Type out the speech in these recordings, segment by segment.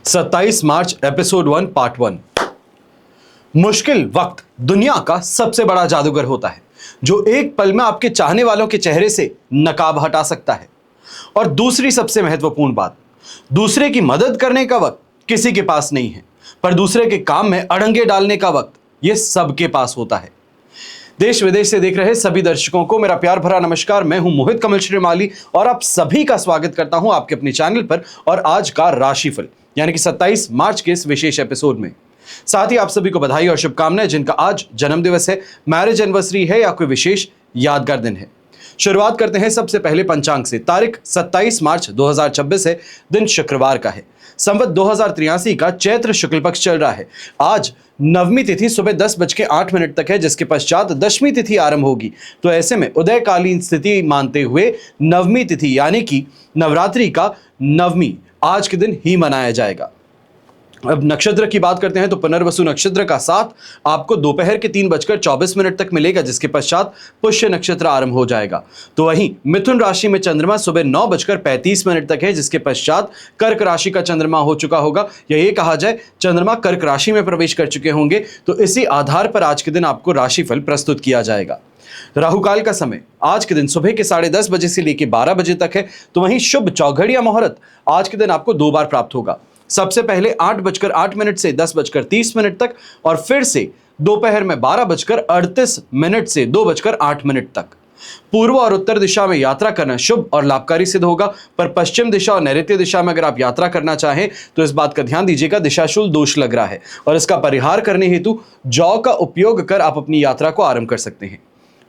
27 मार्च episode 1 part 1। मुश्किल वक्त दुनिया का सबसे बड़ा जादूगर होता है जो एक पल में आपके चाहने वालों के चेहरे से नकाब हटा सकता है। और दूसरी सबसे महत्वपूर्ण बात, दूसरे की मदद करने का वक्त किसी के पास नहीं है, पर दूसरे के काम में अड़ंगे डालने का वक्त यह सबके पास होता है। देश विदेश से देख रहे सभी दर्शकों को मेरा प्यार भरा नमस्कार। मैं हूं मोहित कमल श्रीमाली और आप सभी का स्वागत करता हूं आपके अपने चैनल पर और आज का राशिफल यानी कि 27 मार्च के इस विशेष एपिसोड में। साथ ही आप सभी को बधाई और शुभकामनाएं जिनका आज जन्मदिवस है, मैरिज एनिवर्सरी है या कोई विशेष यादगार दिन है। शुरुआत करते हैं सबसे पहले पंचांग से। तारीख 27 मार्च 2026 है, दिन शुक्रवार का है। संवत 2083 का चैत्र शुक्ल पक्ष चल रहा है। आज नवमी तिथि सुबह 10:08 तक है, जिसके पश्चात दशमी तिथि आरंभ होगी। तो ऐसे में उदयकालीन स्थिति मानते हुए नवमी तिथि यानी कि नवरात्रि का नवमी आज के दिन ही मनाया जाएगा। अब नक्षत्र की बात करते हैं तो पुनर्वसु नक्षत्र का साथ आपको दोपहर के 3:24 तक मिलेगा, जिसके पश्चात पुष्य नक्षत्र आरंभ हो जाएगा। तो वहीं मिथुन राशि में चंद्रमा सुबह 9:35 तक है, जिसके पश्चात कर्क राशि का चंद्रमा हो चुका होगा, या ये कहा जाए चंद्रमा कर्क राशि में प्रवेश कर चुके होंगे। तो इसी आधार पर आज के दिन आपको राशिफल प्रस्तुत किया जाएगा। राहुकाल का समय आज के दिन सुबह के 10:30 बजे से लेकर 12 बजे तक है। तो वहीं शुभ चौघड़ या मुहूर्त आज के दिन आपको 2 बार प्राप्त होगा। सबसे पहले 8:08 से 10:30 तक और फिर से दोपहर में 12:38 से 2:08 तक। पूर्व और उत्तर दिशा में यात्रा करना शुभ और लाभकारी सिद्ध होगा, पर पश्चिम दिशा और नैऋत्य दिशा में अगर आप यात्रा करना चाहें तो इस बात का ध्यान दीजिएगा, दिशाशूल दोष लग रहा है और इसका परिहार करने हेतु जौ का उपयोग कर आप अपनी यात्रा को आरंभ कर सकते हैं।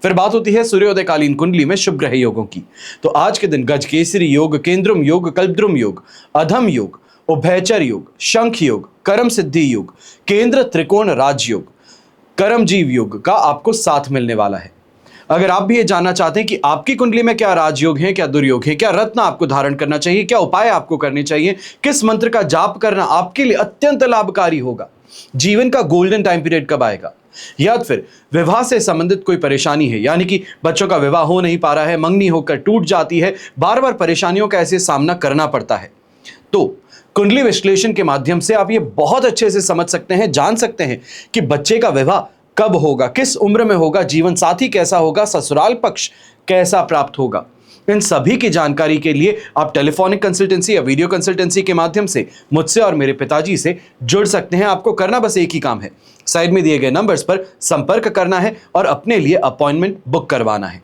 फिर बात होती है सूर्योदयकालीन कुंडली में शुभ ग्रह योगों की। तो आज के दिन गजकेसरी योग, केंद्रुम योग, कल्पद्रुम योग, अधम योग, उभयचर योग, शंख योग, कर्म सिद्धि योग, केंद्र त्रिकोण राजयोग, कर्मजीव योग का आपको साथ मिलने वाला है। अगर आप भी ये जानना चाहते हैं कि आपकी कुंडली में क्या राजयोग है, क्या दुर्योग है, क्या रत्न आपको धारण करना चाहिए, क्या उपाय आपको करने चाहिए, किस मंत्र का जाप करना आपके लिए अत्यंत लाभकारी होगा, जीवन का गोल्डन टाइम पीरियड कब आएगा, या फिर विवाह से संबंधित कोई परेशानी है, यानी कि बच्चों का विवाह हो नहीं पा रहा है, मंगनी होकर टूट जाती है, बार बार परेशानियों का ऐसे सामना करना पड़ता है, तो कुंडली विश्लेषण के माध्यम से आप ये बहुत अच्छे से समझ सकते हैं, जान सकते हैं कि बच्चे का विवाह कब होगा, किस उम्र में होगा, जीवन साथी कैसा होगा, ससुराल पक्ष कैसा प्राप्त होगा। इन सभी की जानकारी के लिए आप टेलीफोनिक कंसल्टेंसी या वीडियो कंसल्टेंसी के माध्यम से मुझसे और मेरे पिताजी से जुड़ सकते हैं। आपको करना बस एक ही काम है, साइड में दिए गए नंबर्स पर संपर्क करना है और अपने लिए अपॉइंटमेंट बुक करवाना है।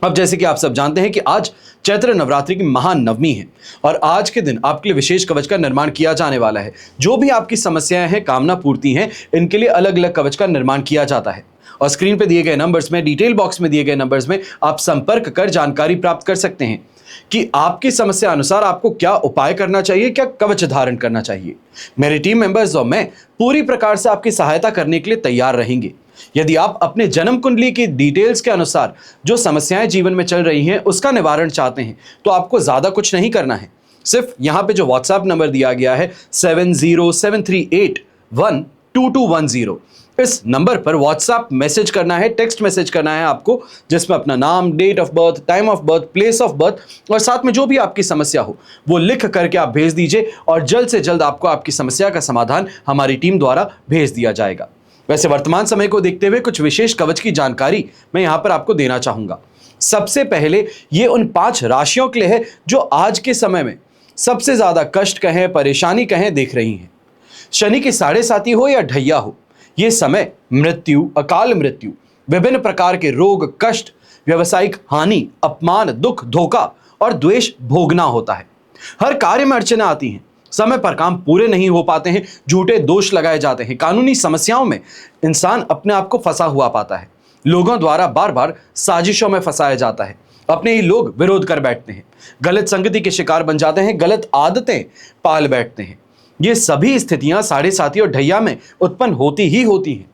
अब जैसे कि आप सब जानते हैं कि आज चैत्र नवरात्रि की महानवमी है और आज के दिन आपके लिए विशेष कवच का निर्माण किया जाने वाला है। जो भी आपकी समस्याएं हैं, कामना पूर्ति हैं, इनके लिए अलग अलग कवच का निर्माण किया जाता है और स्क्रीन पे दिए गए नंबर्स में, डिटेल बॉक्स में दिए गए नंबर्स में आप संपर्क कर जानकारी प्राप्त कर सकते हैं कि आपकी समस्या अनुसार आपको क्या उपाय करना चाहिए, क्या कवच धारण करना चाहिए। मेरे टीम मेंबर्स और मैं पूरी प्रकार से आपकी सहायता करने के लिए तैयार रहेंगे। यदि आप अपने जन्म कुंडली की डिटेल्स के अनुसार जो समस्याएं जीवन में चल रही हैं उसका निवारण चाहते हैं तो आपको ज्यादा कुछ नहीं करना है। सिर्फ यहां पे जो व्हाट्सएप नंबर दिया गया है 7073812210, इस नंबर पर व्हाट्सएप मैसेज करना है, टेक्स्ट मैसेज करना है आपको, जिसमें अपना नाम, date of birth, time of birth, place of birth और साथ में जो भी आपकी समस्या हो वो लिख करके आप भेज दीजिए और जल्द से जल्द आपको आपकी समस्या का समाधान हमारी टीम द्वारा भेज दिया जाएगा। वैसे वर्तमान समय को देखते हुए कुछ विशेष कवच की जानकारी मैं यहां पर आपको देना चाहूंगा। सबसे पहले ये उन 5 राशियों के लिए है जो आज के समय में सबसे ज्यादा कष्ट कहें, परेशानी कहें देख रही हैं। शनि की 7.5 हो या ढैया हो, ये समय मृत्यु, अकाल मृत्यु, विभिन्न प्रकार के रोग, कष्ट, व्यवसायिक हानि, अपमान, दुख, धोखा और द्वेष भोगना होता है। हर कार्य में अड़चनें आती हैं, समय पर काम पूरे नहीं हो पाते हैं, झूठे दोष लगाए जाते हैं, कानूनी समस्याओं में इंसान अपने आप को फंसा हुआ पाता है, लोगों द्वारा बार बार साजिशों में फंसाया जाता है, अपने ही लोग विरोध कर बैठते हैं, गलत संगति के शिकार बन जाते हैं, गलत आदतें पाल बैठते हैं। ये सभी स्थितियां 7.5 और ढैया में उत्पन्न होती ही होती हैं।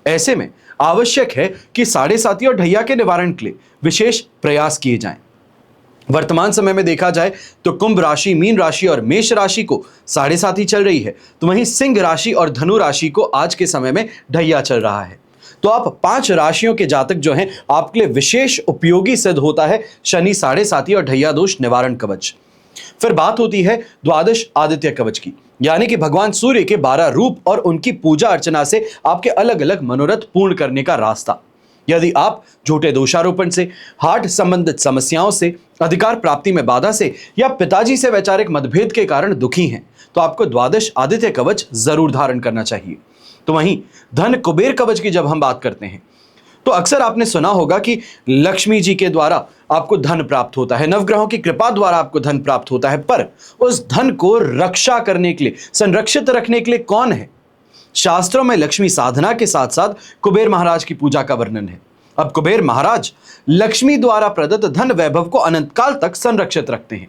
ऐसे में आवश्यक है कि 7.5 और ढैया के निवारण के लिए विशेष प्रयास किए जाएं। वर्तमान समय में देखा जाए तो कुंभ राशि, मीन राशि और मेष राशि को 7.5 चल रही है, तो वहीं सिंह राशि और धनु राशि को आज के समय में ढैया चल रहा है। तो आप 5 राशियों के जातक जो हैं आपके लिए विशेष उपयोगी सिद्ध होता है शनि 7.5 और ढैया दोष निवारण कवच। फिर बात होती है द्वादश आदित्य कवच की, यानी कि भगवान सूर्य के 12 रूप और उनकी पूजा अर्चना से आपके अलग अलग मनोरथ पूर्ण करने का रास्ता। यदि आप झूठे दोषारोपण से, हार्ट संबंधित समस्याओं से, अधिकार प्राप्ति में बाधा से या पिताजी से वैचारिक मतभेद के कारण दुखी हैं, तो आपको द्वादश आदित्य कवच जरूर धारण करना चाहिए। तो वहीं धन कुबेर कवच की जब हम बात करते हैं तो अक्सर आपने सुना होगा कि लक्ष्मी जी के द्वारा आपको धन प्राप्त होता है, नवग्रहों की कृपा द्वारा आपको धन प्राप्त होता है, पर उस धन को रक्षा करने के लिए, संरक्षित रखने के लिए कौन है? शास्त्रों में लक्ष्मी साधना के साथ साथ कुबेर महाराज की पूजा का वर्णन है। अब कुबेर महाराज लक्ष्मी द्वारा प्रदत्त धन वैभव को अनंत काल तक संरक्षित रखते हैं।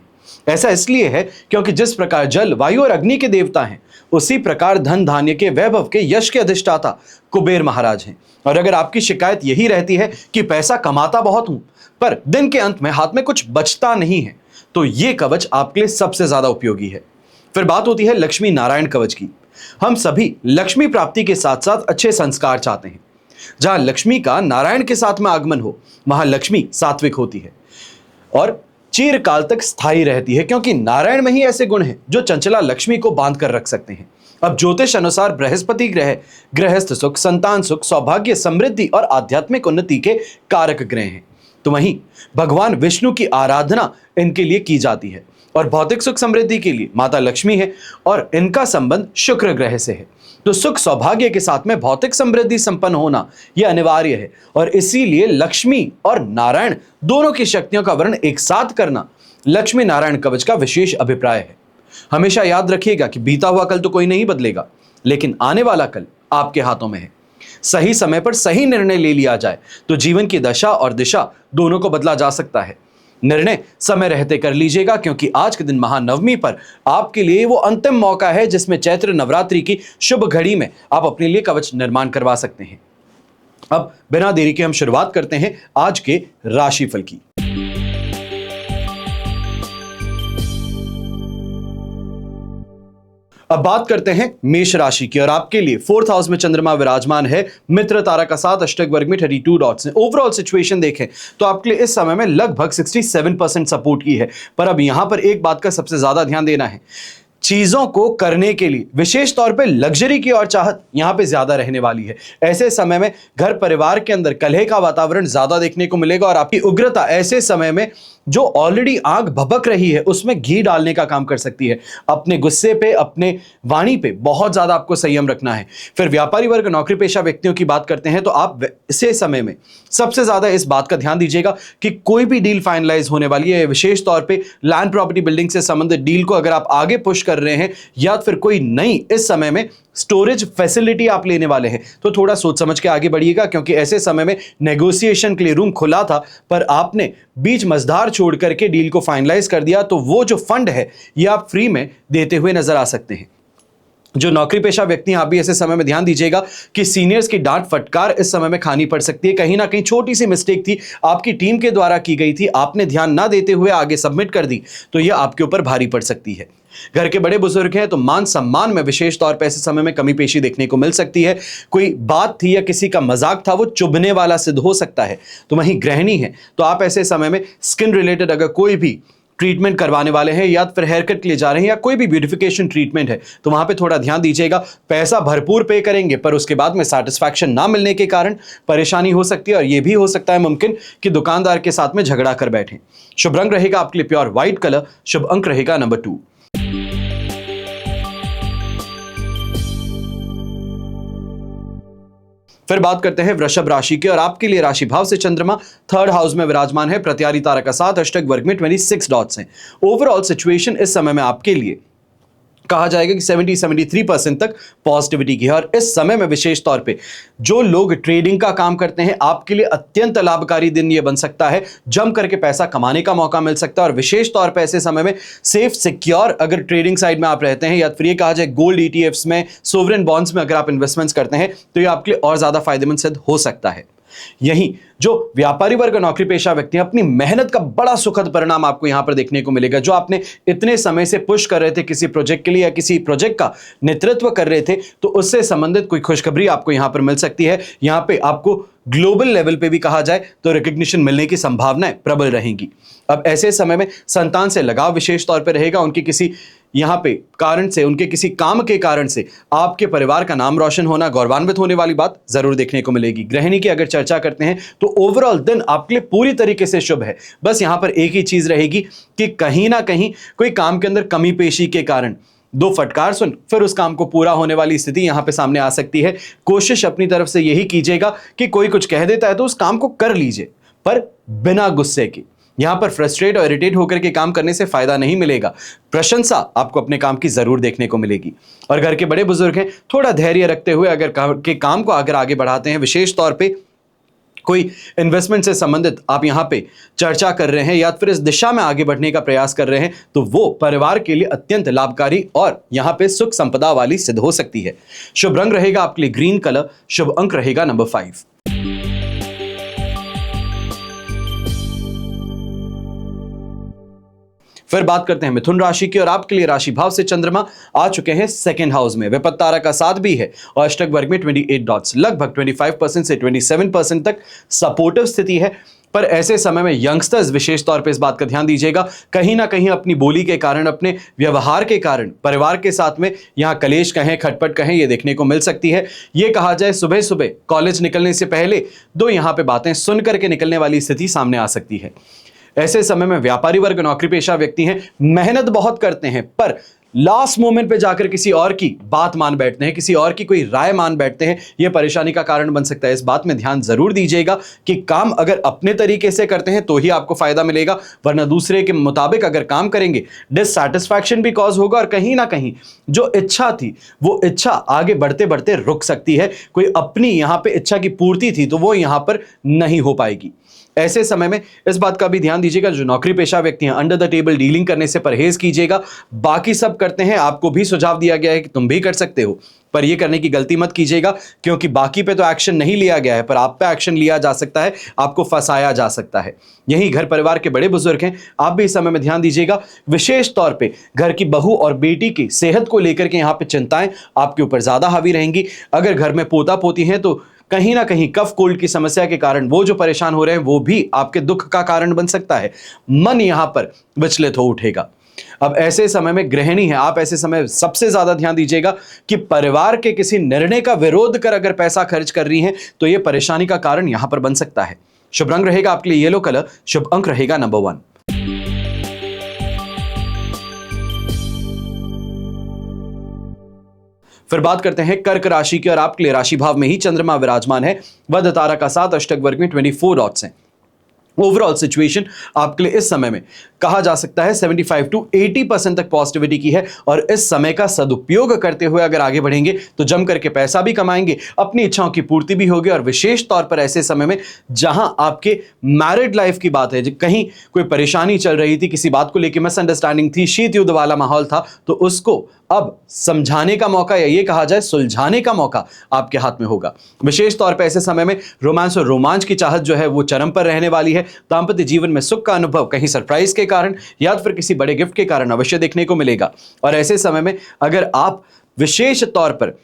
ऐसा इसलिए है क्योंकि जिस प्रकार जल, वायु और अग्नि के देवता हैं, उसी प्रकार धन धान्य के, वैभव के, यश के अधिष्ठाता कुबेर महाराज हैं। और अगर आपकी शिकायत यही रहती है कि पैसा कमाता बहुत हूं पर दिन के अंत में हाथ में कुछ बचता नहीं है, तो यह कवच आपके लिए सबसे ज्यादा उपयोगी है। फिर बात होती है लक्ष्मी नारायण कवच की। हम सभी लक्ष्मी प्राप्ति के साथ साथ अच्छे संस्कार चाहते हैं। जहां लक्ष्मी का नारायण के साथ में आगमन हो, वहां लक्ष्मी सात्विक होती है और चिरकाल तक स्थायी रहती है, क्योंकि नारायण में ही ऐसे गुण हैं जो चंचला लक्ष्मी को बांध कर रख सकते हैं। अब ज्योतिष अनुसार बृहस्पति ग्रह गृहस्थ सुख, संतान सुख, सौभाग्य, समृद्धि और आध्यात्मिक उन्नति के कारक ग्रह हैं। तो वहीं भगवान विष्णु की आराधना इनके लिए की जाती है और भौतिक सुख समृद्धि के लिए माता लक्ष्मी है और इनका संबंध शुक्र ग्रह से है। तो सुख सौभाग्य के साथ में भौतिक समृद्धि संपन्न होना यह अनिवार्य है और इसीलिए लक्ष्मी और नारायण दोनों की शक्तियों का वर्ण एक साथ करना लक्ष्मी नारायण कवच का विशेष अभिप्राय है। हमेशा याद रखिएगा कि बीता हुआ कल तो कोई नहीं बदलेगा, लेकिन आने वाला कल आपके हाथों में है। सही समय पर सही निर्णय ले लिया जाए तो जीवन की दशा और दिशा दोनों को बदला जा सकता है। निर्णय समय रहते कर लीजिएगा, क्योंकि आज के दिन महानवमी पर आपके लिए वो अंतिम मौका है जिसमें चैत्र नवरात्रि की शुभ घड़ी में आप अपने लिए कवच निर्माण करवा सकते हैं। अब बिना देरी के हम शुरुआत करते हैं आज के राशिफल की। अब बात करते हैं मेष राशि की और आपके लिए 4th हाउस में चंद्रमा विराजमान है, मित्र तारा का साथ, अष्टक वर्ग में 32 डॉट्स हैं। ओवरऑल सिचुएशन देखें तो आपके लिए इस समय में लगभग 67% सपोर्ट की है। पर अब यहां पर एक बात का सबसे ज्यादा ध्यान देना है, चीजों को करने के लिए विशेष तौर पे लग्जरी की और चाहत यहां पे ज्यादा रहने वाली है। ऐसे समय में घर परिवार के अंदर कलह का वातावरण ज्यादा देखने को मिलेगा और आपकी उग्रता ऐसे समय में जो ऑलरेडी आग भभक रही है उसमें घी डालने का काम कर सकती है। अपने गुस्से पे, अपने वाणी पे बहुत ज्यादा आपको संयम रखना है। फिर व्यापारी वर्ग, नौकरी पेशा व्यक्तियों की बात करते हैं तो आप इसे समय में सबसे ज्यादा इस बात का ध्यान दीजिएगा कि कोई भी डील फाइनलाइज होने वाली है, विशेष तौर पे लैंड प्रॉपर्टी बिल्डिंग से संबंधित डील को अगर आप आगे पुश कर रहे हैं या फिर कोई नई इस समय में स्टोरेज फैसिलिटी आप लेने वाले हैं तो थोड़ा सोच समझ के आगे बढ़िएगा, क्योंकि ऐसे समय में नेगोशिएशन के लिए रूम खुला था पर आपने बीच मझधार छोड़ करके डील को फाइनलाइज कर दिया, तो वो जो फंड है ये आप फ्री में देते हुए नजर आ सकते हैं। जो नौकरी पेशा व्यक्ति हैं, आप भी ऐसे समय में ध्यान दीजिएगा कि सीनियर्स की डांट फटकार इस समय में खानी पड़ सकती है। कहीं ना कहीं छोटी सी मिस्टेक थी, आपकी टीम के द्वारा की गई थी, आपने ध्यान ना देते हुए आगे सबमिट कर दी तो यह आपके ऊपर भारी पड़ सकती है। घर के बड़े बुजुर्ग हैं तो मान सम्मान में विशेष तौर पर ऐसे समय में कमी पेशी देखने को मिल सकती है। कोई बात थी या किसी का मजाक था वो चुभने वाला सिद्ध हो सकता है। तो वहीं गृहिणी है तो आप ऐसे समय में स्किन रिलेटेड अगर कोई भी ट्रीटमेंट करवाने वाले हैं या फिर हेयर कट के लिए जा रहे हैं या कोई भी ब्यूटिफिकेशन ट्रीटमेंट है तो वहां पे थोड़ा ध्यान दीजिएगा। पैसा भरपूर पे करेंगे पर उसके बाद में सैटिस्फैक्शन ना मिलने के कारण परेशानी हो सकती है और यह भी हो सकता है मुमकिन कि दुकानदार के साथ में झगड़ा कर बैठें। शुभ रंग रहेगा आपके लिए प्योर व्हाइट कलर, शुभ अंक रहेगा नंबर 2। फिर बात करते हैं वृषभ राशि की और आपके लिए राशि भाव से चंद्रमा 3rd हाउस में विराजमान है, प्रत्यारी तारा का साथ, अष्टक वर्ग में 26 डॉट्स हैं। ओवरऑल सिचुएशन इस समय में आपके लिए कहा जाएगा कि 70-73% तक पॉजिटिविटी की है और इस समय में विशेष तौर पे जो लोग ट्रेडिंग का काम करते हैं आपके लिए अत्यंत लाभकारी दिन ये बन सकता है। जम करके पैसा कमाने का मौका मिल सकता है और विशेष तौर पे ऐसे समय में सेफ सिक्योर अगर ट्रेडिंग साइड में आप रहते हैं या फिर ये कहा जाए गोल्ड ETFs में, सोवरेन बॉन्ड्स में अगर आप इन्वेस्टमेंट्स करते हैं तो ये आपके लिए और ज्यादा फायदेमंद सिद्ध हो सकता है। यहीं जो व्यापारी वर्ग और नौकरी पेशा व्यक्ति हैं, अपनी मेहनत का बड़ा सुखद परिणाम आपको यहां पर देखने को मिलेगा। जो आपने इतने समय से पुश कर रहे थे किसी प्रोजेक्ट के लिए या किसी प्रोजेक्ट का नेतृत्व कर रहे थे, तो उससे संबंधित कोई खुशखबरी आपको यहां पर मिल सकती है। यहां पे आपको ग्लोबल लेवल पे भी कहा जाए तो रिकग्निशन मिलने की संभावनाएं प्रबल रहेंगी। अब ऐसे समय में संतान से लगाव विशेष तौर पे रहेगा। उनके किसी यहां पे कारण से, उनके किसी काम के कारण से आपके परिवार का नाम रोशन होना, गौरवान्वित होने वाली बात जरूर देखने को मिलेगी। गृहिणी की अगर चर्चा करते हैं तो ओवरऑल दिन आपके लिए पूरी तरीके से शुभ है। बस यहां पर एक ही चीज रहेगी कि कहीं ना कहीं कोई काम के अंदर कमी पेशी के कारण दो फटकार सुन फिर उस काम को पूरा होने वाली स्थिति यहां पे सामने आ सकती है। कोशिश अपनी तरफ से यही कीजिएगा कि कोई कुछ कह देता है तो उस काम को कर लीजिए, पर बिना गुस्से के। यहां पर फ्रस्ट्रेट और इरिटेट होकर के काम करने से फायदा नहीं मिलेगा। प्रशंसा आपको अपने काम की जरूर देखने को मिलेगी। और घर के बड़े बुजुर्ग हैं, थोड़ा धैर्य रखते हुए अगर काम को अगर आगे बढ़ाते हैं, विशेष तौर पे कोई इन्वेस्टमेंट से संबंधित आप यहां पे चर्चा कर रहे हैं या फिर इस दिशा में आगे बढ़ने का प्रयास कर रहे हैं, तो वो परिवार के लिए अत्यंत लाभकारी और यहां पे सुख संपदा वाली सिद्ध हो सकती है। शुभ रंग रहेगा आपके लिए ग्रीन कलर, शुभ अंक रहेगा नंबर 5। फिर बात करते हैं मिथुन राशि की, और आपके लिए राशि भाव से चंद्रमा आ चुके हैं सेकंड हाउस में। विपत्त तारा का साथ भी है और अष्टक वर्ग में 28 डॉट्स, लगभग 25% से 27% तक सपोर्टिव स्थिति है। पर ऐसे समय में यंगस्टर्स विशेष तौर पे इस बात का ध्यान दीजिएगा, कहीं ना कहीं अपनी बोली के कारण, अपने व्यवहार के कारण परिवार के साथ में यहां कलेश कहें, खटपट कहें, ये देखने को मिल सकती है। ये कहा जाए सुबह सुबह कॉलेज निकलने से पहले दो यहां पे बातें सुन करके निकलने वाली स्थिति सामने आ सकती है। ऐसे समय में व्यापारी वर्ग, नौकरी पेशा व्यक्ति हैं, मेहनत बहुत करते हैं पर लास्ट मोमेंट पे जाकर किसी और की बात मान बैठते हैं, किसी और की कोई राय मान बैठते हैं। यह परेशानी का कारण बन सकता है। इस बात में ध्यान जरूर दीजिएगा कि काम अगर अपने तरीके से करते हैं तो ही आपको फायदा मिलेगा, वरना दूसरे के मुताबिक अगर काम करेंगे डिससैटिस्फैक्शन भी कॉज होगा और कहीं ना कहीं जो इच्छा थी वो इच्छा आगे बढ़ते बढ़ते रुक सकती है। कोई अपनी यहां पर इच्छा की पूर्ति थी तो वो यहां पर नहीं हो पाएगी। ऐसे समय में इस बात का भी ध्यान दीजिएगा, जो नौकरी पेशा व्यक्ति हैं अंडर द टेबल डीलिंग करने से परहेज कीजिएगा। बाकी सब करते हैं, आपको भी सुझाव दिया गया है कि तुम भी कर सकते हो, पर यह करने की गलती मत कीजिएगा, क्योंकि बाकी पे तो एक्शन नहीं लिया गया है पर आप पे एक्शन लिया जा सकता है, आपको फंसाया जा सकता है। यही घर परिवार के बड़े बुजुर्ग हैं, आप भी इस समय में ध्यान दीजिएगा। विशेष तौर पे घर की बहू और बेटी की सेहत को लेकर के यहाँ पे चिंताएं आपके ऊपर ज्यादा हावी रहेंगी। अगर घर में पोता पोती हैं तो कहीं ना कहीं कफ कोल्ड की समस्या के कारण वो जो परेशान हो रहे हैं वो भी आपके दुख का कारण बन सकता है। मन यहां पर विचलित हो उठेगा। अब ऐसे समय में गृहिणी है, आप ऐसे समय सबसे ज्यादा ध्यान दीजिएगा कि परिवार के किसी निर्णय का विरोध कर अगर पैसा खर्च कर रही हैं तो यह परेशानी का कारण यहां पर बन सकता है। शुभ रंग रहेगा आपके लिए येलो कलर, शुभ अंक रहेगा नंबर 1। फिर बात करते हैं कर्क राशि की, और आपके लिए राशि भाव में ही चंद्रमा विराजमान है। वध तारा का साथ अष्टक वर्ग में 24 डॉट्स हैं। ओवरऑल सिचुएशन आपके लिए इस समय में कहा जा सकता है 75 to 80% तक पॉजिटिविटी की है, और इस समय का सदुपयोग करते हुए अगर आगे बढ़ेंगे तो जम करके पैसा भी कमाएंगे, अपनी इच्छाओं की पूर्ति भी होगी। और विशेष तौर पर ऐसे समय में जहां आपके मैरिड लाइफ की बात है, कहीं कोई परेशानी चल रही थी, किसी बात को लेकर मिसअंडरस्टैंडिंग थी, शीत युद्ध वाला माहौल था, तो उसको अब समझाने का मौका या ये कहा जाए सुलझाने का मौका आपके हाथ में होगा। विशेष तौर पर ऐसे समय में रोमांस और रोमांच की चाहत जो है वो चरम पर रहने वाली है। दांपत्य जीवन में सुख का अनुभव कहीं सरप्राइज के कारण या फिर किसी बड़े गिफ्ट के कारण अवश्य देखने को मिलेगा। और ऐसे समय में अगर आप विशेष तौर पर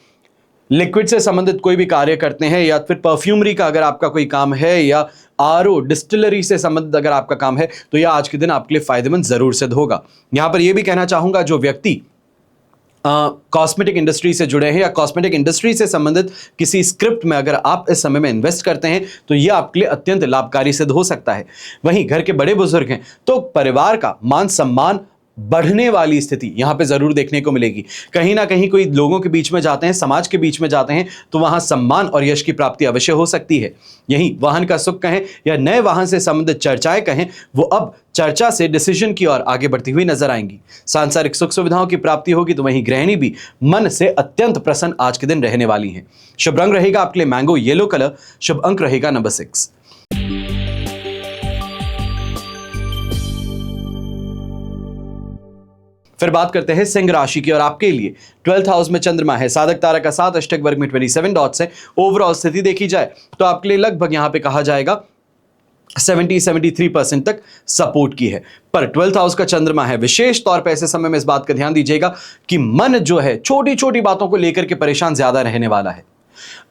लिक्विड से संबंधित कोई भी कार्य करते हैं या फिर परफ्यूमरी का अगर आपका कोई काम है या आरओ डिस्टिलरी से संबंधित अगर आपका काम है तो यह आज के दिन आपके लिए फायदेमंद जरूर सिद्ध होगा। यहां पर यह भी कहना चाहूंगा, जो व्यक्ति कॉस्मेटिक इंडस्ट्री से जुड़े हैं या कॉस्मेटिक इंडस्ट्री से संबंधित किसी स्क्रिप्ट में अगर आप इस समय में इन्वेस्ट करते हैं तो यह आपके लिए अत्यंत लाभकारी सिद्ध हो सकता है। वहीं घर के बड़े बुजुर्ग हैं तो परिवार का मान सम्मान बढ़ने वाली स्थिति यहां पे जरूर देखने को मिलेगी। कहीं ना कहीं कोई लोगों के बीच में जाते हैं, समाज के बीच में जाते हैं तो वहां सम्मान और यश की प्राप्ति अवश्य हो सकती है। यही वाहन का सुख कहें या नए वाहन से संबंधित चर्चाएं कहें, वो अब चर्चा से डिसीजन की ओर आगे बढ़ती हुई नजर आएंगी। सांसारिक सुख सुविधाओं की प्राप्ति होगी, तो वहीं गृहिणी भी मन से अत्यंत प्रसन्न आज के दिन रहने वाली हैं। शुभ रंग रहेगा आपके लिए मैंगो येलो कलर, शुभ अंक रहेगा नंबर 6। फिर बात करते हैं सिंह राशि की और आपके लिए 12th हाउस में चंद्रमा है, साधक तारा का 7, अष्टक वर्ग में 27 डॉट्स है। ओवरऑल स्थिति देखी जाए तो आपके लिए लगभग यहां पे कहा जाएगा 70-73% तक सपोर्ट की है। पर 12th हाउस का चंद्रमा है, विशेष तौर पे ऐसे समय में इस बात का ध्यान दीजिएगा कि मन जो है छोटी छोटी बातों को लेकर के परेशान ज्यादा रहने वाला है।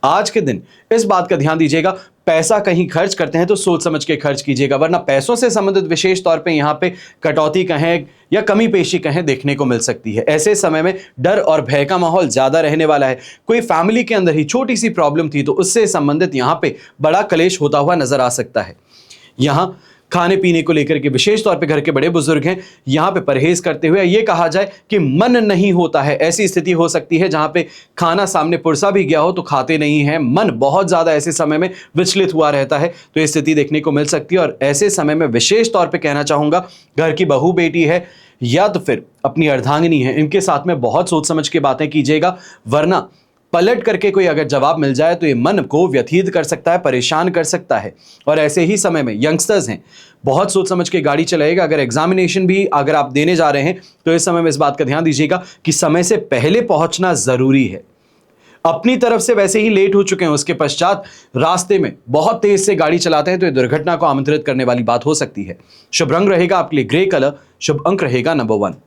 आज के दिन इस बात का ध्यान दीजिएगा, पैसा कहीं खर्च करते हैं तो सोच समझ के खर्च कीजिएगा, वरना पैसों से संबंधित विशेष तौर पे यहां पे कटौती कहें या कमी पेशी कहें देखने को मिल सकती है। ऐसे समय में डर और भय का माहौल ज्यादा रहने वाला है। कोई फैमिली के अंदर ही छोटी सी प्रॉब्लम थी तो उससे संबंधित यहां पे बड़ा कलेश होता हुआ नजर आ सकता है। यहां खाने पीने को लेकर के विशेष तौर पे घर के बड़े बुजुर्ग हैं, यहां पे परहेज करते हुए ये कहा जाए कि मन नहीं होता है। ऐसी स्थिति हो सकती है जहां पे खाना सामने पुरसा भी गया हो तो खाते नहीं है, मन बहुत ज्यादा ऐसे समय में विचलित हुआ रहता है, तो ये स्थिति देखने को मिल सकती है। और ऐसे समय में विशेष तौर पे कहना चाहूंगा, घर की बहू बेटी है या तो फिर अपनी अर्धांगिनी है, इनके साथ में बहुत सोच समझ के बातें कीजिएगा, वरना पलट करके कोई अगर जवाब मिल जाए तो ये मन को व्यथित कर सकता है, परेशान कर सकता है। और ऐसे ही समय में यंगस्टर्स हैं, बहुत सोच समझ के गाड़ी चलाएगा। अगर एग्जामिनेशन भी अगर आप देने जा रहे हैं तो इस समय में इस बात का ध्यान दीजिएगा कि समय से पहले पहुंचना जरूरी है। अपनी तरफ से वैसे ही लेट हो चुके हैं, उसके पश्चात रास्ते में बहुत तेज से गाड़ी चलाते हैं तो ये दुर्घटना को आमंत्रित करने वाली बात हो सकती है। शुभ रंग रहेगा आपके लिए ग्रे कलर, शुभ अंक रहेगा नंबर 1।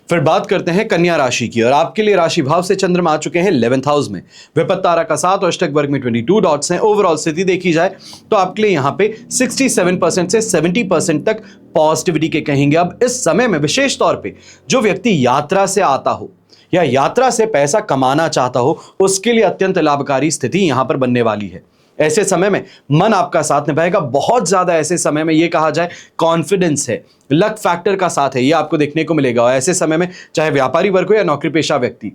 फिर बात करते हैं कन्या राशि की और आपके लिए राशि भाव से चंद्रमा आ चुके हैं 11th हाउस में, विपत्त तारा का 7 और अष्टक वर्ग में 22 डॉट्स हैं। ओवरऑल स्थिति देखी जाए तो आपके लिए यहां पे 67% से 70% तक पॉजिटिविटी के कहेंगे। अब इस समय में विशेष तौर पे जो व्यक्ति यात्रा से आता हो या यात्रा से पैसा कमाना चाहता हो, उसके लिए अत्यंत लाभकारी स्थिति यहां पर बनने वाली है। ऐसे समय में मन आपका साथ निभाएगा, बहुत ज्यादा ऐसे समय में ये कहा जाए कॉन्फिडेंस है, लक फैक्टर का साथ है, ये आपको देखने को मिलेगा। और ऐसे समय में चाहे व्यापारी वर्ग हो या नौकरी पेशा व्यक्ति,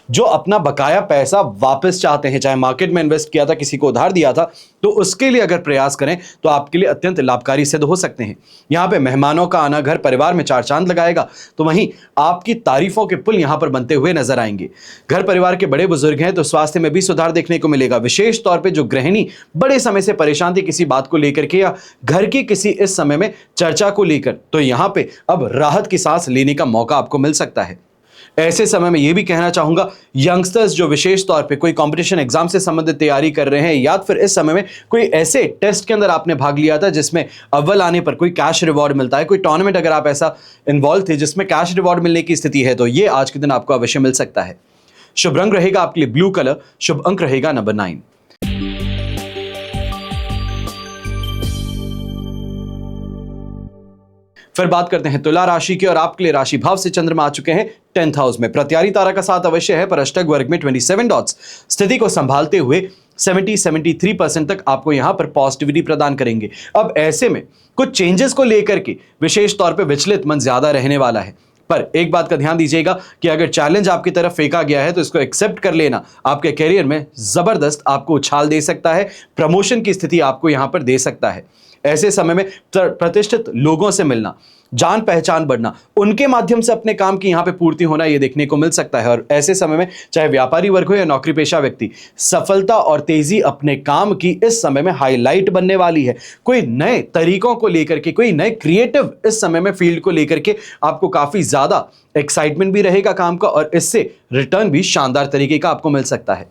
जो अपना बकाया पैसा वापस चाहते हैं, चाहे मार्केट में इन्वेस्ट किया था, किसी को उधार दिया था, तो उसके लिए अगर प्रयास करें तो आपके लिए अत्यंत लाभकारी सिद्ध हो सकते हैं। यहां पे मेहमानों का आना घर परिवार में 4 चांद लगाएगा, तो वहीं आपकी तारीफों के पुल यहां पर बनते हुए नजर आएंगे। घर परिवार के बड़े बुजुर्ग हैं तो स्वास्थ्य में भी सुधार देखने को मिलेगा। विशेष तौर पर जो गृहिणी बड़े समय से परेशान थी किसी बात को लेकर के या घर की किसी इस समय में चर्चा को लेकर, तो यहां पर अब राहत की सांस लेने का मौका आपको मिल सकता है। ऐसे समय में यह भी कहना चाहूंगा, यंगस्टर्स जो विशेष तौर पे कोई कंपटीशन एग्जाम से संबंधित तैयारी कर रहे हैं या फिर इस समय में कोई ऐसे टेस्ट के अंदर आपने भाग लिया था जिसमें अव्वल आने पर कोई कैश रिवॉर्ड मिलता है, कोई टूर्नामेंट अगर आप ऐसा इन्वॉल्व थे जिसमें कैश रिवॉर्ड मिलने की स्थिति है, तो ये आज के दिन आपको अवश्य मिल सकता है। शुभ रंग रहेगा आपके लिए ब्लू कलर, शुभ अंक रहेगा नंबर 9। फिर बात करते हैं तुला राशि की और आपके लिए राशि भाव से चंद्रमा आ चुके हैं 10th हाउस में। प्रत्यारी तारा का साथ अवश्य है, पर अष्टक वर्ग में 27 डॉट्स स्थिति को संभालते हुए 70-73% तक आपको यहां पर पॉजिटिविटी प्रदान करेंगे। अब ऐसे में कुछ चेंजेस को लेकर के विशेष तौर पे विचलित मन ज्यादा रहने वाला है, पर एक बात का ध्यान दीजिएगा कि अगर चैलेंज आपकी तरफ फेंका गया है तो इसको एक्सेप्ट कर लेना आपके करियर में जबरदस्त आपको उछाल दे सकता है, प्रमोशन की स्थिति आपको यहां पर दे सकता है। ऐसे समय में प्रतिष्ठित लोगों से मिलना, जान पहचान बढ़ना, उनके माध्यम से अपने काम की यहां पे पूर्ति होना, यह देखने को मिल सकता है। और ऐसे समय में चाहे व्यापारी वर्ग हो या नौकरी पेशा व्यक्ति, सफलता और तेजी अपने काम की इस समय में हाईलाइट बनने वाली है। कोई नए तरीकों को लेकर के, कोई नए क्रिएटिव इस समय में फील्ड को लेकर के आपको काफी ज्यादा एक्साइटमेंट भी रहेगा काम का, और इससे रिटर्न भी शानदार तरीके का आपको मिल सकता है।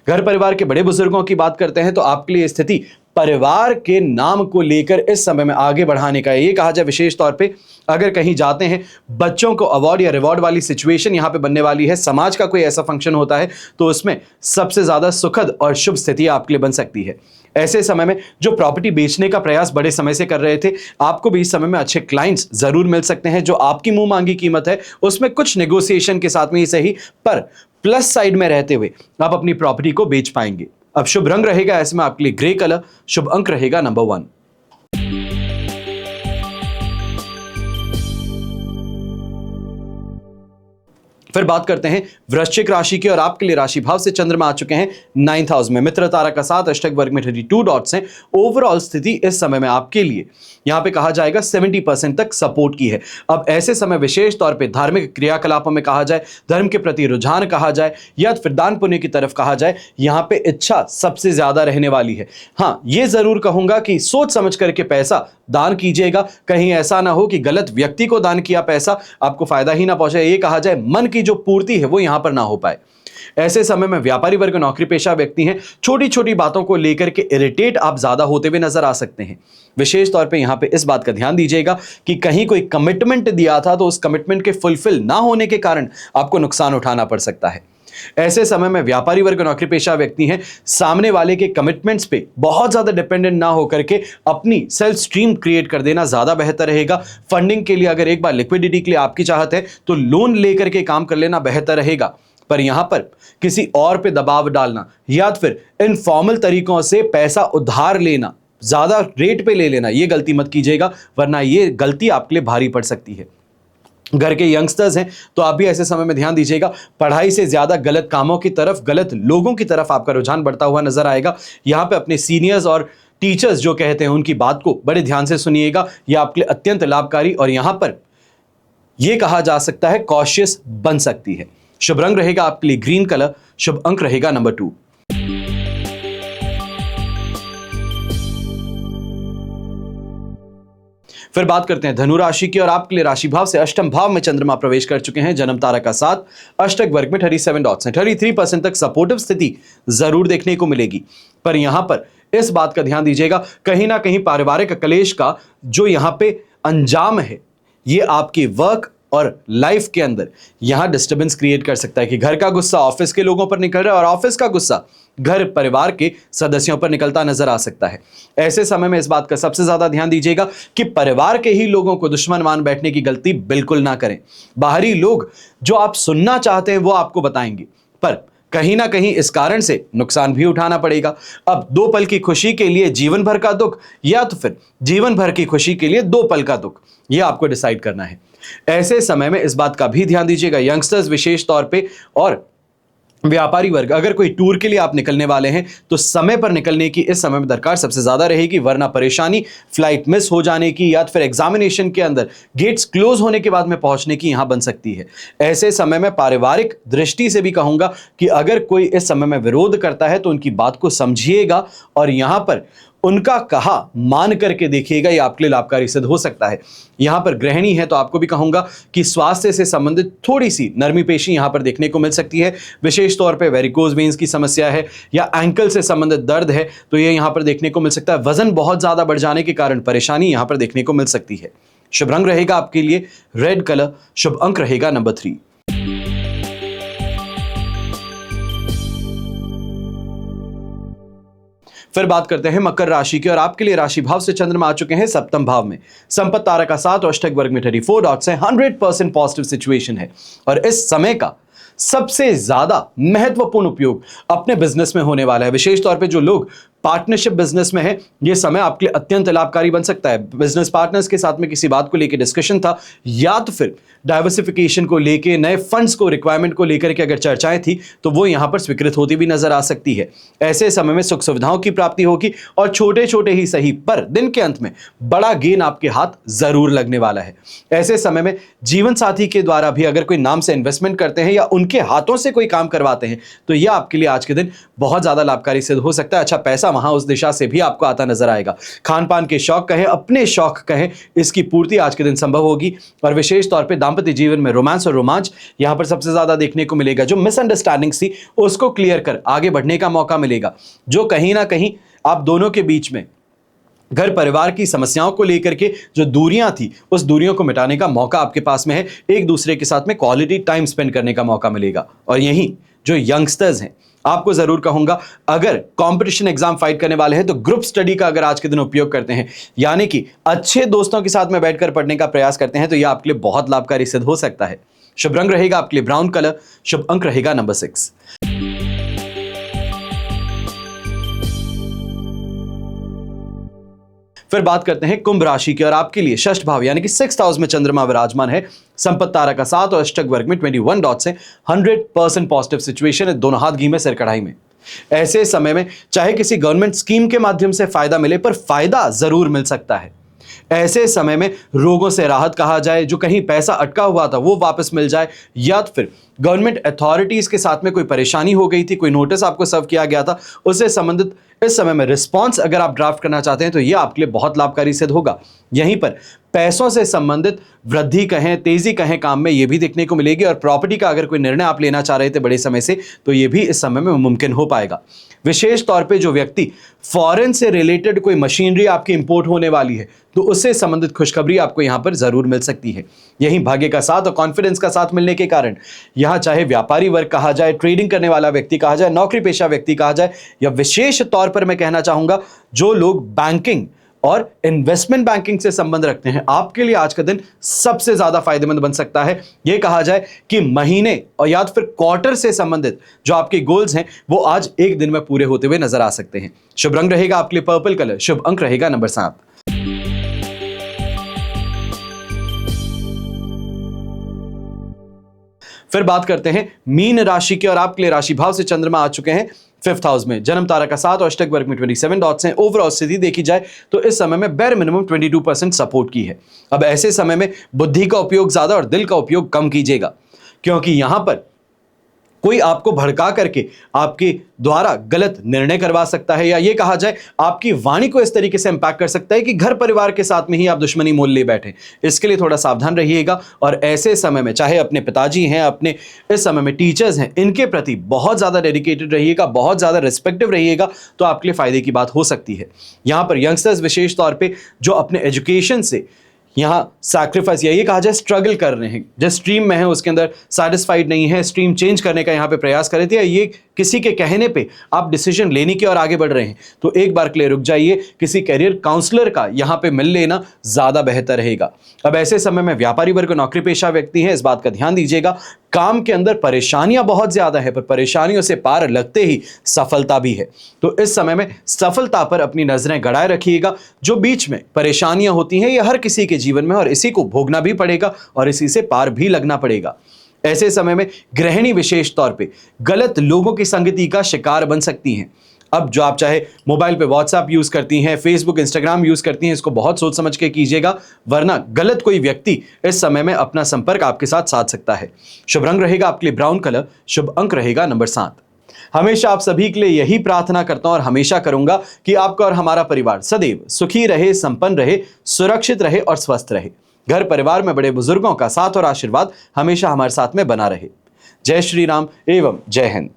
घर परिवार के बड़े बुजुर्गों की बात करते हैं तो आपके लिए स्थिति परिवार के नाम को लेकर इस समय में आगे बढ़ाने का है। ये कहा जाए विशेष तौर पे अगर कहीं जाते हैं, बच्चों को अवार्ड या रिवॉर्ड वाली सिचुएशन यहां पे बनने वाली है। समाज का कोई ऐसा फंक्शन होता है तो उसमें सबसे ज्यादा सुखद और शुभ स्थिति आपके लिए बन सकती है। ऐसे समय में जो प्रॉपर्टी बेचने का प्रयास बड़े समय से कर रहे थे, आपको भी इस समय में अच्छे क्लाइंट्स जरूर मिल सकते हैं। जो आपकी मुंह मांगी कीमत है उसमें कुछ नेगोशिएशन के साथ में ही सही, पर प्लस साइड में रहते हुए आप अपनी प्रॉपर्टी को बेच पाएंगे। अब शुभ रंग रहेगा ऐसे में आपके लिए ग्रे कलर, शुभ अंक रहेगा नंबर 1। फिर बात करते हैं वृश्चिक राशि की और आपके लिए राशि भाव से चंद्रमा आ चुके हैं 9th हाउस में। मित्र तारा का साथ, अष्टक वर्ग में 32 डॉट्स हैं। ओवरऑल स्थिति इस समय में आपके लिए यहां पे कहा जाएगा 70% तक सपोर्ट की है। अब ऐसे समय विशेष तौर पे धार्मिक क्रियाकलापों में कहा जाए, धर्म के प्रति रुझान कहा जाए या फिर दान पुण्य की तरफ कहा जाए, यहां पे इच्छा सबसे ज्यादा रहने वाली है। हाँ, ये जरूर कहूंगा कि सोच समझ करके पैसा दान कीजिएगा, कहीं ऐसा ना हो कि गलत व्यक्ति को दान किया पैसा आपको फायदा ही ना पहुंचे। ये कहा जाए मन की जो पूर्ति है वो यहां पर ना हो पाए। ऐसे समय में व्यापारी वर्ग, नौकरी पेशा व्यक्ति हैं, छोटी छोटी बातों को लेकर के इरिटेट आप ज्यादा होते हुए नजर आ सकते हैं। विशेष तौर पे यहां पे इस बात का ध्यान दीजिएगा कि कहीं कोई कमिटमेंट दिया था तो उस कमिटमेंट के फुलफिल ना होने के कारण आपको नुकसान उठाना पड़ सकता है। ऐसे समय में व्यापारी वर्ग, नौकरी पेशा व्यक्ति हैं, सामने वाले के कमिटमेंट्स पे बहुत ज्यादा डिपेंडेंट ना होकर के अपनी सेल्फ स्ट्रीम क्रिएट कर देना ज्यादा बेहतर रहेगा। फंडिंग के लिए अगर एक बार लिक्विडिटी के लिए आपकी चाहत है तो लोन लेकर के काम कर लेना बेहतर रहेगा। पर यहां पर किसी और पे दबाव डालना या फिर इनफॉर्मल तरीकों से पैसा उधार लेना, ज्यादा रेट पे ले लेना, ये गलती मत कीजिएगा, वरना ये गलती आपके लिए भारी पड़ सकती है। घर के यंगस्टर्स हैं तो आप भी ऐसे समय में ध्यान दीजिएगा, पढ़ाई से ज्यादा गलत कामों की तरफ, गलत लोगों की तरफ आपका रुझान बढ़ता हुआ नजर आएगा। यहां पे अपने सीनियर्स और टीचर्स जो कहते हैं उनकी बात को बड़े ध्यान से सुनिएगा, यह आपके लिए अत्यंत लाभकारी और यहां पर यह कहा जा सकता है कॉशियस बन सकती है। शुभ रंग रहेगा आपके लिए ग्रीन कलर, शुभ अंक रहेगा नंबर 2। फिर बात करते हैं धनु राशि की और आपके लिए राशि भाव से अष्टम भाव में चंद्रमा प्रवेश कर चुके हैं। जन्म तारा का साथ, अष्टक वर्ग में 37 डॉट्स हैं। 33% तक सपोर्टिव स्थिति जरूर देखने को मिलेगी, पर यहां पर इस बात का ध्यान दीजिएगा, कहीं ना कहीं पारिवारिक कलेश का जो यहां पे अंजाम है ये आपकी वर्क और लाइफ के अंदर यहां डिस्टर्बेंस क्रिएट कर सकता है कि घर का गुस्सा ऑफिस के लोगों पर निकल रहा है और ऑफिस का गुस्सा घर परिवार के सदस्यों पर निकलता नजर आ सकता है। ऐसे समय में इस बात का सबसे ज्यादा ध्यान दीजिएगा कि परिवार के ही लोगों को दुश्मन मान बैठने की गलती बिल्कुल ना करें। बाहरी लोग जो आप सुनना चाहते हैं वो आपको बताएंगे, पर कहीं ना कहीं इस कारण से नुकसान भी उठाना पड़ेगा। अब 2 पल की खुशी के लिए जीवन भर का दुख या तो फिर जीवन भर की खुशी के लिए 2 पल का दुख, यह आपको डिसाइड करना है। ऐसे समय में इस बात का भी ध्यान दीजिएगा, यंगस्टर्स विशेष तौर पे और व्यापारी वर्ग, अगर कोई टूर के लिए आप निकलने वाले हैं तो समय पर निकलने की इस समय में दरकार सबसे ज्यादा रहेगी, वरना परेशानी फ्लाइट मिस हो जाने की या फिर एग्जामिनेशन के अंदर गेट्स क्लोज होने के बाद में पहुंचने की यहां बन सकती है। ऐसे समय में पारिवारिक दृष्टि से भी कहूंगा कि अगर कोई इस समय में विरोध करता है तो उनकी बात को समझिएगा और यहां पर उनका कहा मान करके देखिएगा, ये आपके लिए लाभकारी सिद्ध हो सकता है। यहां पर गृहिणी है तो आपको भी कहूंगा कि स्वास्थ्य से संबंधित थोड़ी सी नरमी पेशी यहां पर देखने को मिल सकती है। विशेष तौर पे वेरिकोज वेन्स की समस्या है या एंकल से संबंधित दर्द है तो ये यहां पर देखने को मिल सकता है। वजन बहुत ज्यादा बढ़ जाने के कारण परेशानी यहां पर देखने को मिल सकती है। शुभ रंग रहेगा आपके लिए रेड कलर, शुभ अंक रहेगा नंबर 3। फिर बात करते हैं मकर राशि की और आपके लिए राशि भाव से चंद्रमा आ चुके हैं 7th भाव में। संपत्ति तारा का साथ, अष्टक वर्ग में 34 डॉट्स हैं। 100% पॉजिटिव सिचुएशन है और इस समय का सबसे ज्यादा महत्वपूर्ण उपयोग अपने बिजनेस में होने वाला है। विशेष तौर पे जो लोग पार्टनरशिप बिजनेस में है, यह समय आपके लिए अत्यंत लाभकारी बन सकता है। बिजनेस पार्टनर्स के साथ में किसी बात को लेकर डिस्कशन था या तो फिर डाइवर्सिफिकेशन को लेके, नए फंड्स को, रिक्वायरमेंट को लेकर के अगर चर्चाएं थी तो वो यहां पर स्वीकृत होती भी नजर आ सकती है। ऐसे समय में सुख सुविधाओं की प्राप्ति होगी और छोटे छोटे ही सही पर दिन के अंत में बड़ा गेन आपके हाथ जरूर लगने वाला है। ऐसे समय में जीवन साथी के द्वारा भी अगर कोई नाम से इन्वेस्टमेंट करते हैं या उनके हाथों से कोई काम करवाते हैं तो यह आपके लिए आज के दिन बहुत ज्यादा लाभकारी सिद्ध हो सकता है। अच्छा पैसा वहां उस दिशा से भी आपको आता नजर आएगा। खान पान के शौक कहें, अपने शौक कहें, इसकी पूर्ति आज के दिन संभव होगी और विशेष तौर पे दांपत्य जीवन में रोमांस और रोमांच यहां पर सबसे ज्यादा देखने को मिलेगा। जो मिसअंडरस्टैंडिंग्स थी उसको क्लियर कर आगे बढ़ने का मौका मिलेगा। जो कहीं ना कहीं आप दोनों के बीच में घर परिवार की समस्याओं को लेकर के जो दूरियां थी उस दूरियों को मिटाने का मौका आपके पास में है। एक दूसरे के साथ में क्वालिटी टाइम स्पेंड करने का मौका मिलेगा। और यहीं जो यंगस्टर्स हैं, आपको जरूर कहूंगा, अगर कंपटीशन एग्जाम फाइट करने वाले हैं तो ग्रुप स्टडी का अगर आज के दिन उपयोग करते हैं, यानी कि अच्छे दोस्तों के साथ में बैठकर पढ़ने का प्रयास करते हैं तो यह आपके लिए बहुत लाभकारी सिद्ध हो सकता है। शुभ रंग रहेगा आपके लिए ब्राउन कलर, शुभ अंक रहेगा नंबर 6। फिर बात करते हैं कुंभ राशि की, और आपके लिए षष्ठ भाव यानी कि 6th हाउस में चंद्रमा विराजमान है। संपत्ति तारा का 7 और अष्टक वर्ग में 21 डॉट्स है। 100% पॉजिटिव सिचुएशन है, दोनों हाथ घी में सिर कढ़ाई में। ऐसे समय में चाहे किसी गवर्नमेंट स्कीम के माध्यम से फायदा मिले, पर फायदा जरूर मिल सकता है। ऐसे समय में रोगों से राहत कहा जाए, जो कहीं पैसा अटका हुआ था वो वापस मिल जाए, या फिर गवर्नमेंट अथॉरिटीज के साथ में कोई परेशानी हो गई थी, कोई नोटिस आपको सर्व किया गया था, उससे संबंधित इस समय में रिस्पांस अगर आप ड्राफ्ट करना चाहते हैं तो यह आपके लिए बहुत लाभकारी सिद्ध होगा। यहीं पर पैसों से संबंधित वृद्धि कहें, तेजी कहें काम में, यह भी देखने को मिलेगी। और प्रॉपर्टी का अगर कोई निर्णय आप लेना चाह रहे थे बड़े समय से, तो यह भी इस समय में मुमकिन हो पाएगा। विशेष तौर पे जो व्यक्ति फॉरेन से रिलेटेड कोई मशीनरी आपकी इंपोर्ट होने वाली है, तो उससे संबंधित खुशखबरी आपको यहां पर जरूर मिल सकती है। यही भाग्य का साथ और कॉन्फिडेंस का साथ मिलने के कारण यहां चाहे व्यापारी वर्ग कहा जाए, ट्रेडिंग करने वाला व्यक्ति कहा जाए, नौकरी पेशा व्यक्ति कहा जाए, या विशेष तौर पर मैं कहना चाहूंगा जो लोग बैंकिंग और इन्वेस्टमेंट बैंकिंग से संबंध रखते हैं, आपके लिए आज का दिन सबसे ज्यादा फायदेमंद बन सकता है। यह कहा जाए कि महीने और या फिर क्वार्टर से संबंधित जो आपके गोल्स हैं वो आज एक दिन में पूरे होते हुए नजर आ सकते हैं। शुभ रंग रहेगा आपके लिए पर्पल कलर, शुभ अंक रहेगा नंबर 7। फिर बात करते हैं मीन राशि की, और आपके लिए राशि भाव से चंद्रमा आ चुके हैं 5th हाउस में। जन्म तारा का 7 और अष्टक वर्ग में 27 डॉट्स हैं। ओवरऑल स्थिति देखी जाए तो इस समय में बेर मिनिमम 22% सपोर्ट की है। अब ऐसे समय में बुद्धि का उपयोग ज्यादा और दिल का उपयोग कम कीजिएगा, क्योंकि यहां पर कोई आपको भड़का करके आपके द्वारा गलत निर्णय करवा सकता है, या ये कहा जाए आपकी वाणी को इस तरीके से इंपैक्ट कर सकता है कि घर परिवार के साथ में ही आप दुश्मनी मोल ले बैठे। इसके लिए थोड़ा सावधान रहिएगा। और ऐसे समय में चाहे अपने पिताजी हैं, अपने इस समय में टीचर्स हैं, इनके प्रति बहुत ज़्यादा डेडिकेटेड रहिएगा, बहुत ज़्यादा रिस्पेक्टिव रहिएगा, तो आपके लिए फायदे की बात हो सकती है। यहाँ पर यंगस्टर्स विशेष तौर पर जो अपने एजुकेशन से यहाँ सैक्रिफाइस या ये कहा जाए स्ट्रगल कर रहे हैं, जिस स्ट्रीम में है उसके अंदर सेटिस्फाइड नहीं है, स्ट्रीम चेंज करने का यहाँ पे प्रयास कर रहे थे, ये किसी के कहने पे आप डिसीजन लेने की और आगे बढ़ रहे हैं, तो एक बार के लिए रुक जाइए। किसी कैरियर काउंसलर का यहाँ पे मिल लेना ज़्यादा बेहतर रहेगा। अब ऐसे समय में व्यापारी वर्ग नौकरी पेशा व्यक्ति है, इस बात का ध्यान दीजिएगा। काम के अंदर परेशानियां बहुत ज्यादा है, पर परेशानियों से पार लगते ही सफलता भी है। तो इस समय में सफलता पर अपनी नजरें गड़ाए रखिएगा। जो बीच में परेशानियां होती हैं, ये हर किसी के जीवन में, और इसी को भोगना भी पड़ेगा और इसी से पार भी लगना पड़ेगा। ऐसे समय में गृहिणी विशेष तौर पे गलत लोगों की संगति का शिकार बन सकती हैं। अब जो आप चाहे मोबाइल पे व्हाट्सएप यूज करती हैं, फेसबुक इंस्टाग्राम यूज करती हैं, इसको बहुत सोच समझ के कीजिएगा, वरना गलत कोई व्यक्ति इस समय में अपना संपर्क आपके साथ साध सकता है। शुभ रंग रहेगा आपके लिए ब्राउन कलर, शुभ अंक रहेगा नंबर 7। हमेशा आप सभी के लिए यही प्रार्थना करता हूं और हमेशा करूंगा कि आपका और हमारा परिवार सदैव सुखी रहे, संपन्न रहे, सुरक्षित रहे और स्वस्थ रहे। घर परिवार में बड़े बुजुर्गों का साथ और आशीर्वाद हमेशा हमारे साथ में बना रहे। जय श्री राम एवं जय हिंद।